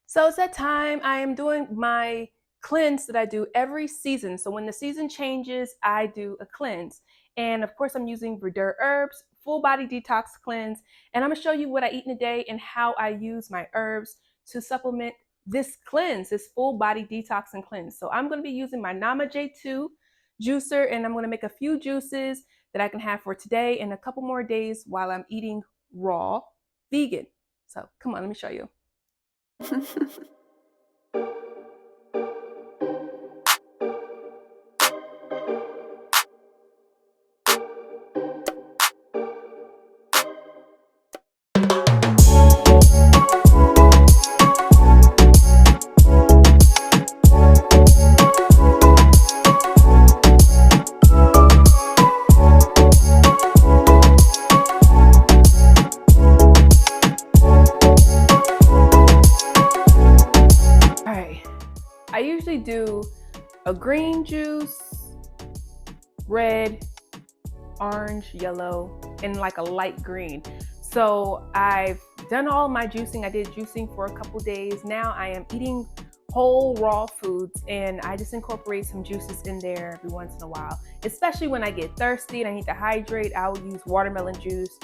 So it's that time. I am doing my cleanse that I do every season. So when the season changes, I do a cleanse. And of course, I'm using Verdure Herbs, full body detox cleanse. And I'm gonna show you what I eat in a day and how I use my herbs to supplement this cleanse, this full body detox and cleanse. So I'm gonna be using my Nama J2 juicer, and I'm gonna make a few juices that I can have for today and a couple more days while I'm eating raw vegan. So come on, let me show you. I usually do a green juice, red, orange, yellow, and like a light green. So I've done all of my juicing. I did juicing for a couple days. Now I am eating whole raw foods, and I just incorporate some juices in there every once in a while. Especially when I get thirsty and I need to hydrate, I will use watermelon juice,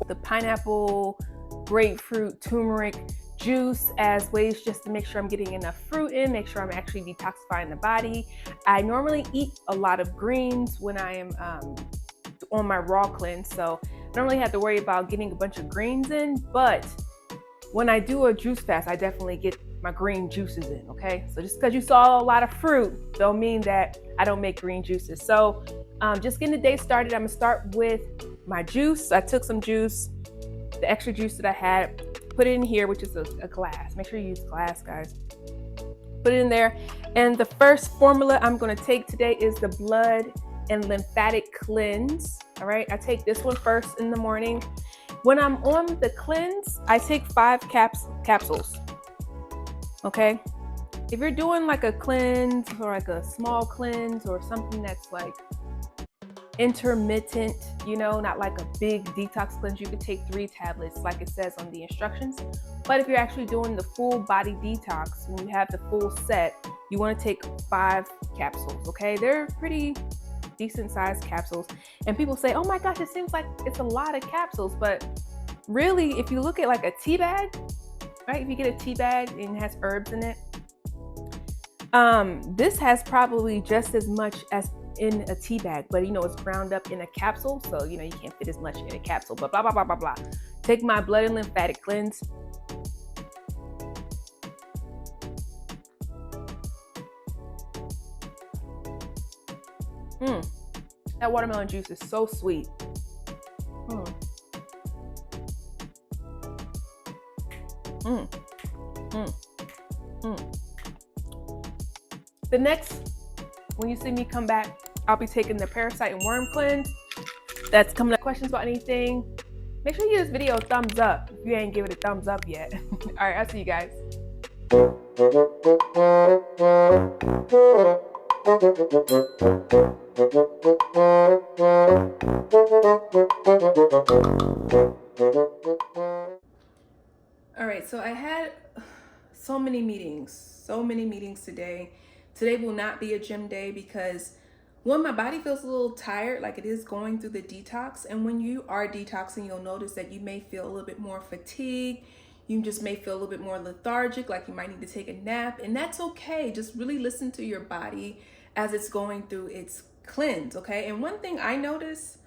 the pineapple, grapefruit, turmeric juice as ways just to make sure I'm getting enough fruit in, make sure I'm actually detoxifying the body. I normally eat a lot of greens when I am on my raw cleanse, so I don't really have to worry about getting a bunch of greens in. But when I do a juice fast, I definitely get my green juices in, okay? So just because you saw a lot of fruit don't mean that I don't make green juices. So just getting the day started, I'm gonna start with my juice. I took some juice, the extra juice that I had, put it in here, which is a glass. Make sure you use glass, guys. Put it in there. And the first formula I'm gonna take today is the blood and lymphatic cleanse. All right, I take this one first in the morning. When I'm on the cleanse, I take 5 capsules. Okay, if you're doing like a cleanse or like a small cleanse or something that's like intermittent, not like a big detox cleanse, you could take 3 tablets like it says on the instructions. But if you're actually doing the full body detox and you have the full set, you want to take 5 capsules. Okay, they're pretty decent sized capsules, and people say, oh my gosh, it seems like it's a lot of capsules. But really, if you look at like a tea bag, right, if you get a tea bag and it has herbs in it, this has probably just as much as in a tea bag, but it's ground up in a capsule, so you can't fit as much in a capsule, but blah blah blah blah blah. Take my blood and lymphatic cleanse. That watermelon juice is so sweet. The next, when you see me come back, I'll be taking the parasite and worm cleanse. That's coming up. Questions about anything, make sure you give this video a thumbs up if you ain't give it a thumbs up yet. All right, I'll see you guys. All right, so I had so many meetings today. Today will not be a gym day because one, my body feels a little tired, like it is going through the detox. And when you are detoxing, you'll notice that you may feel a little bit more fatigued. You just may feel a little bit more lethargic, like you might need to take a nap, and that's okay. Just really listen to your body as it's going through its cleanse, okay? And one thing I notice,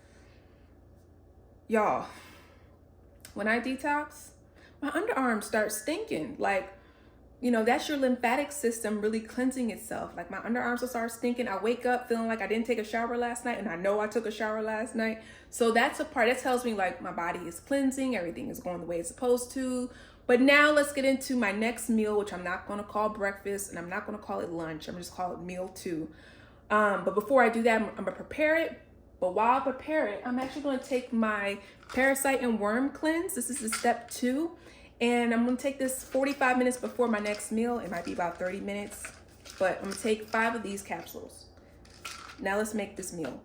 y'all, when I detox, my underarms start stinking. Like, that's your lymphatic system really cleansing itself. Like my underarms will start stinking. I wake up feeling like I didn't take a shower last night, and I know I took a shower last night. So that's a part that tells me like my body is cleansing, everything is going the way it's supposed to. But now let's get into my next meal, which I'm not going to call breakfast and I'm not going to call it lunch. I'm just call it meal 2. But before I do that, I'm gonna prepare it. But while I prepare it, I'm actually going to take my parasite and worm cleanse. This is the step 2. And I'm gonna take this 45 minutes before my next meal. It might be about 30 minutes, but I'm gonna take 5 of these capsules. Now let's make this meal.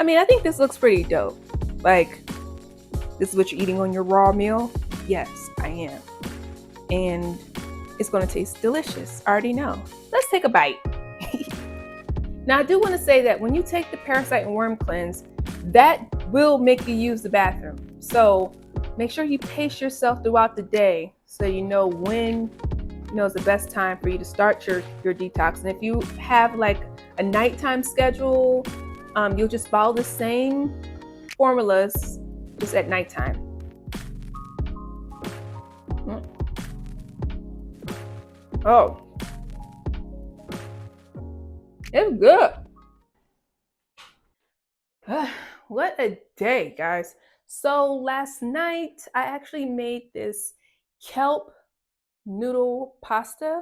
I mean, I think this looks pretty dope. Like, this is what you're eating on your raw meal? Yes, I am. And it's gonna taste delicious. I already know. Let's take a bite. Now, I do want to say that when you take the parasite and worm cleanse, that will make you use the bathroom. So make sure you pace yourself throughout the day so you know when is the best time for you to start your detox. And if you have like a nighttime schedule, you'll just follow the same formulas just at nighttime. Oh, it's good. What a day, guys. So last night I actually made this kelp noodle pasta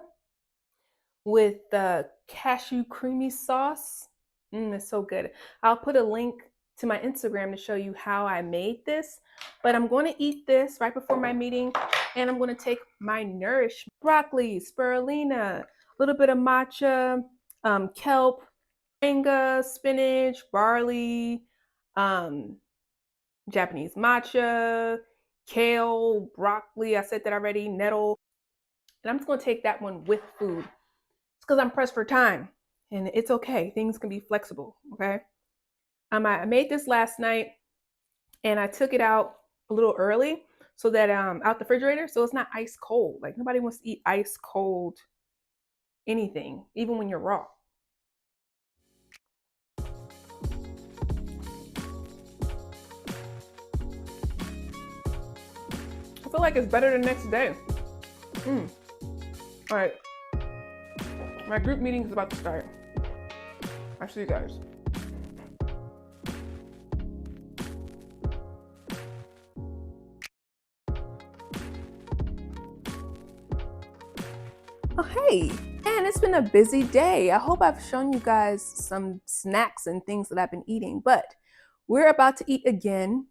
with the cashew creamy sauce. It's so good. I'll put a link to my Instagram to show you how I made this. But I'm going to eat this right before my meeting, and I'm going to take my nourish broccoli, spirulina, a little bit of matcha, kelp, moringa, spinach, barley, um, Japanese matcha, kale, broccoli. I said that already. Nettle. And I'm just going to take that one with food. It's because I'm pressed for time, and it's okay. Things can be flexible. Okay. I made this last night, and I took it out a little early so that out the refrigerator, so it's not ice cold. Like nobody wants to eat ice cold anything, even when you're raw. I feel like it's better the next day. All right, my group meeting is about to start. I'll see you guys. Oh, hey. Man, it's been a busy day. I hope I've shown you guys some snacks and things that I've been eating, but we're about to eat again.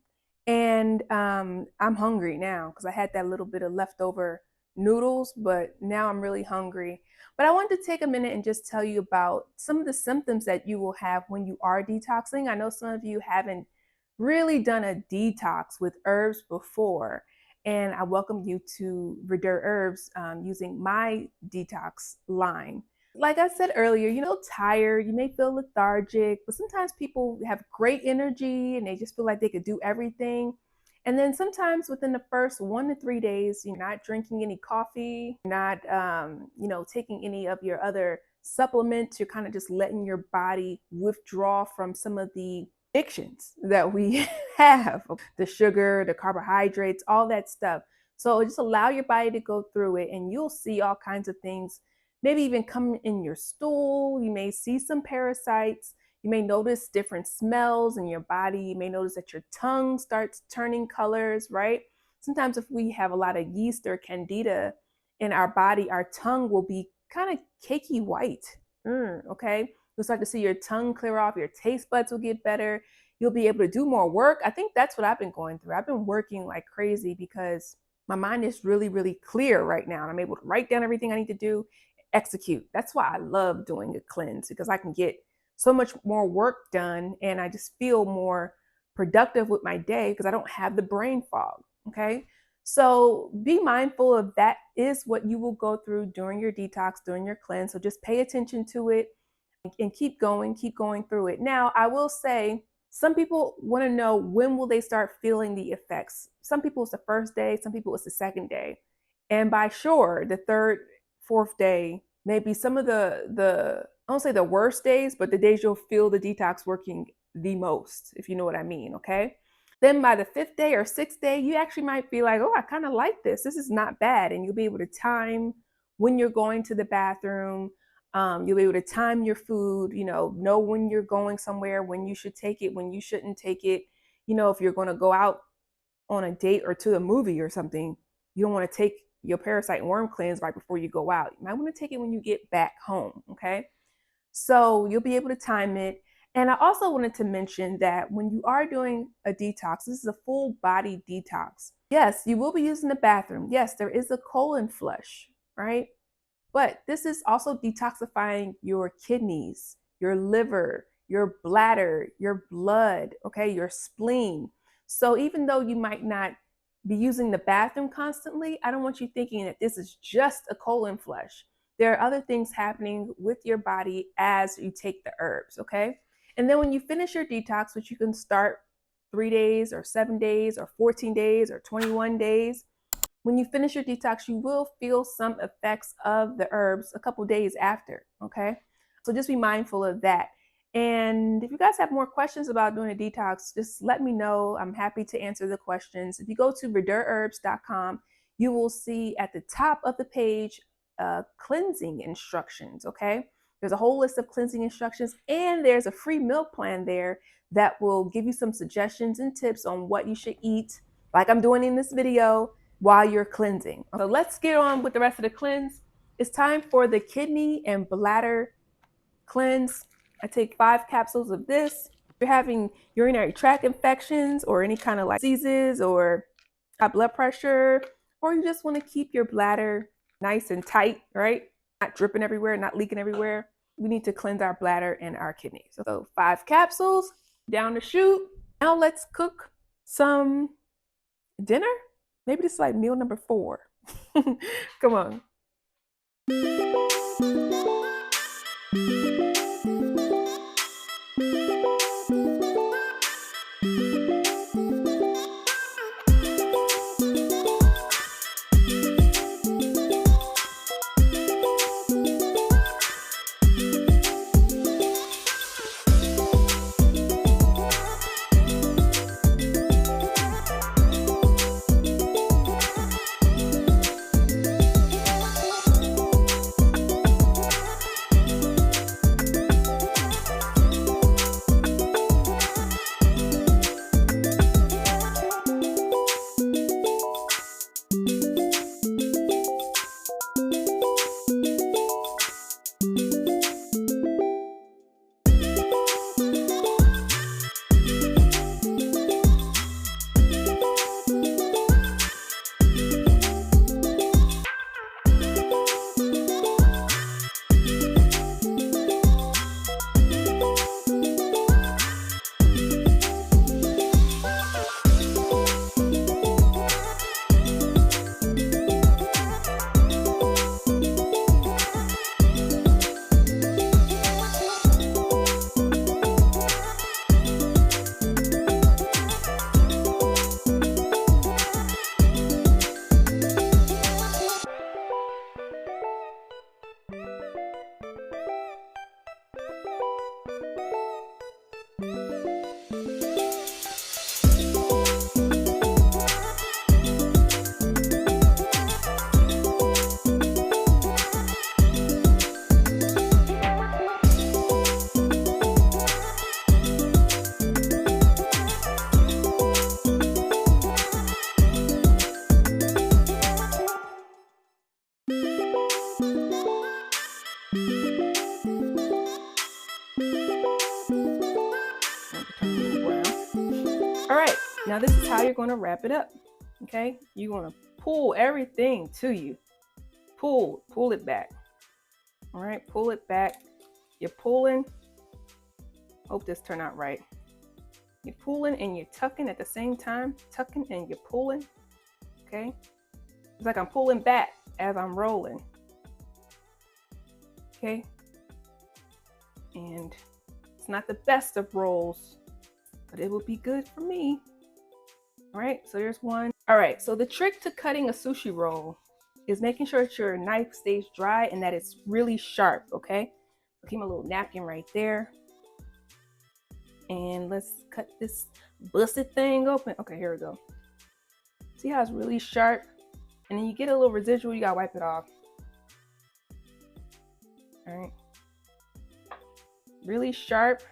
And I'm hungry now because I had that little bit of leftover noodles, but now I'm really hungry. But I wanted to take a minute and just tell you about some of the symptoms that you will have when you are detoxing. I know some of you haven't really done a detox with herbs before, and I welcome you to Verdure Herbs using my detox line. Like I said earlier, tired, you may feel lethargic, but sometimes people have great energy and they just feel like they could do everything. And then sometimes within the first 1 to 3 days, you're not drinking any coffee, not, taking any of your other supplements. You're kind of just letting your body withdraw from some of the addictions that we have, the sugar, the carbohydrates, all that stuff. So just allow your body to go through it, and you'll see all kinds of things, maybe even come in your stool. You may see some parasites. You may notice different smells in your body. You may notice that your tongue starts turning colors, right? Sometimes if we have a lot of yeast or candida in our body, our tongue will be kind of cakey white. Okay. You'll start to see your tongue clear off, your taste buds will get better. You'll be able to do more work. I think that's what I've been going through. I've been working like crazy because my mind is really, really clear right now. And I'm able to write down everything I need to do, execute. That's why I love doing a cleanse, because I can get so much more work done and I just feel more productive with my day because I don't have the brain fog. Okay. So be mindful of that is what you will go through during your detox, during your cleanse. So just pay attention to it and keep going through it. Now, I will say some people want to know, when will they start feeling the effects? Some people it's the first day, some people it's the second day. And by sure, the third, fourth day, maybe some of the I don't say the worst days, but the days you'll feel the detox working the most, if you know what I mean, okay? Then by the fifth day or sixth day, you actually might be like, oh, I kind of like this. This is not bad. And you'll be able to time when you're going to the bathroom. You'll be able to time your food, know when you're going somewhere, when you should take it, when you shouldn't take it. If you're going to go out on a date or to a movie or something, you don't want to take your parasite and worm cleanse right before you go out. You might want to take it when you get back home, okay? So you'll be able to time it. And I also wanted to mention that when you are doing a detox, this is a full body detox. Yes, you will be using the bathroom. Yes, there is a colon flush, right? But this is also detoxifying your kidneys, your liver, your bladder, your blood, okay, your spleen. So even though you might not be using the bathroom constantly, I don't want you thinking that this is just a colon flush. There are other things happening with your body as you take the herbs, okay? And then when you finish your detox, which you can start 3 days or 7 days or 14 days or 21 days, when you finish your detox, you will feel some effects of the herbs a couple days after, okay? So just be mindful of that. And if you guys have more questions about doing a detox, just let me know. I'm happy to answer the questions. If you go to verdurherbs.com, you will see at the top of the page cleansing instructions, okay? There's a whole list of cleansing instructions, and there's a free meal plan there that will give you some suggestions and tips on what you should eat, like I'm doing in this video, while you're cleansing. So let's get on with the rest of the cleanse. It's time for the kidney and bladder cleanse. I take 5 capsules of this. If you're having urinary tract infections or any kind of like diseases or high blood pressure, or you just want to keep your bladder nice and tight, right? Not dripping everywhere, not leaking everywhere. We need to cleanse our bladder and our kidneys. So 5 capsules down the chute. Now let's cook some dinner. Maybe this is like meal number 4. Come on. All right, now this is how you're going to wrap it up. Okay, you're going to pull everything to you. Pull it back. All right, pull it back. You're pulling. Hope this turned out right. You're pulling and you're tucking at the same time. Tucking and you're pulling. Okay, it's like I'm pulling back as I'm rolling. Okay, and it's not the best of rolls, but it will be good for me. All right, so there's one. All right, so the trick to cutting a sushi roll is making sure that your knife stays dry and that it's really sharp, okay? So keep my little napkin right there. And let's cut this busted thing open. Okay, here we go. See how it's really sharp? And then you get a little residual, you gotta wipe it off. All right. Really sharp.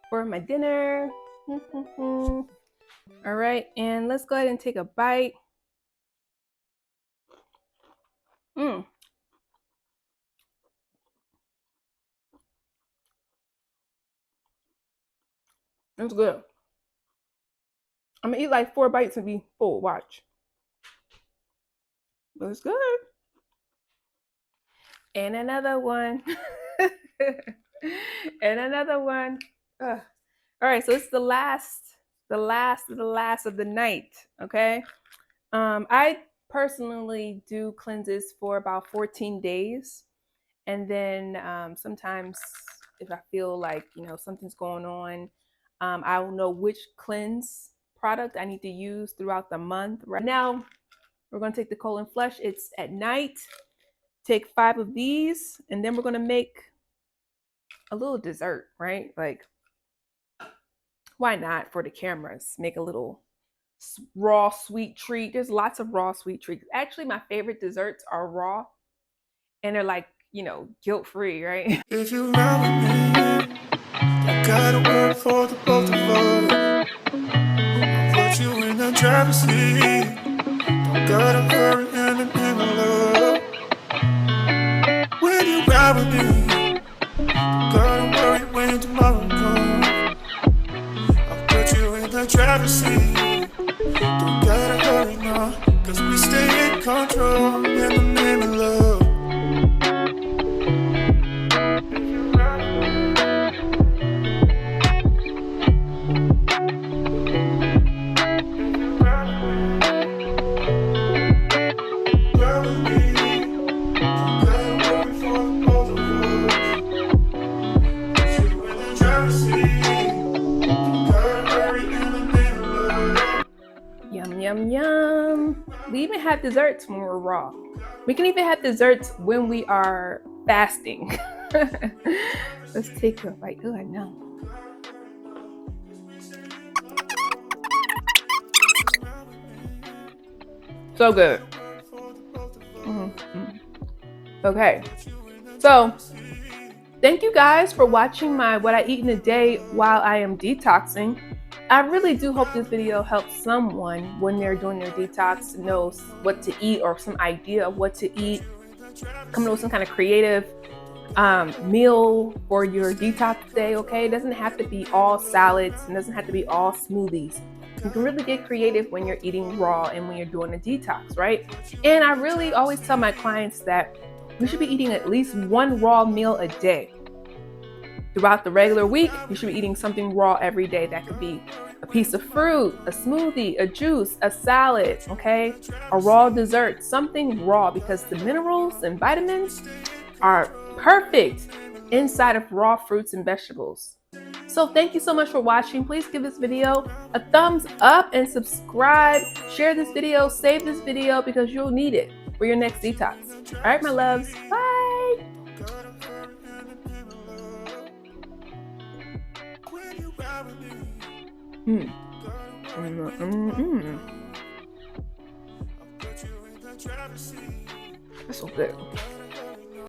For my dinner. All right, and let's go ahead and take a bite. It's good. I'm gonna eat like 4 bites and be full. Watch. But it's good. And another one. And another one. Ugh. All right, so it's the last of the night. Okay. I personally do cleanses for about 14 days. And then sometimes if I feel like, something's going on, I will know which cleanse product I need to use throughout the month. Right now, we're going to take the colon flush. It's at night. Take 5 of these, and then we're going to make a little dessert, right? Like, why not for the cameras? Make a little raw sweet treat. There's lots of raw sweet treats. Actually, my favorite desserts are raw, and they're like, guilt-free, right? If you ride with me, I gotta work for the both of us. I'll put you in the driver's seat. Don't gotta hurry in the love. When you ride with me, don't gotta worry when tomorrow comes. I'll put you in the driver's seat. Don't gotta hurry now, cause we stay in control in the name of love. Yum, yum, yum. We even have desserts when we're raw. We can even have desserts when we are fasting. Let's take a bite. Oh, I know. So good. Mm-hmm. Okay. So, thank you guys for watching my what I eat in a day while I am detoxing. I really do hope this video helps someone when they're doing their detox, knows what to eat or some idea of what to eat. Come up with some kind of creative meal for your detox day, okay? It doesn't have to be all salads. It doesn't have to be all smoothies. You can really get creative when you're eating raw and when you're doing a detox, right? And I really always tell my clients that we should be eating at least 1 raw meal a day. Throughout the regular week, you should be eating something raw every day. That could be a piece of fruit, a smoothie, a juice, a salad, okay? A raw dessert, something raw, because the minerals and vitamins are perfect inside of raw fruits and vegetables. So thank you so much for watching. Please give this video a thumbs up and subscribe. Share this video, save this video, because you'll need it for your next detox. All right, my loves. Bye. That's so good.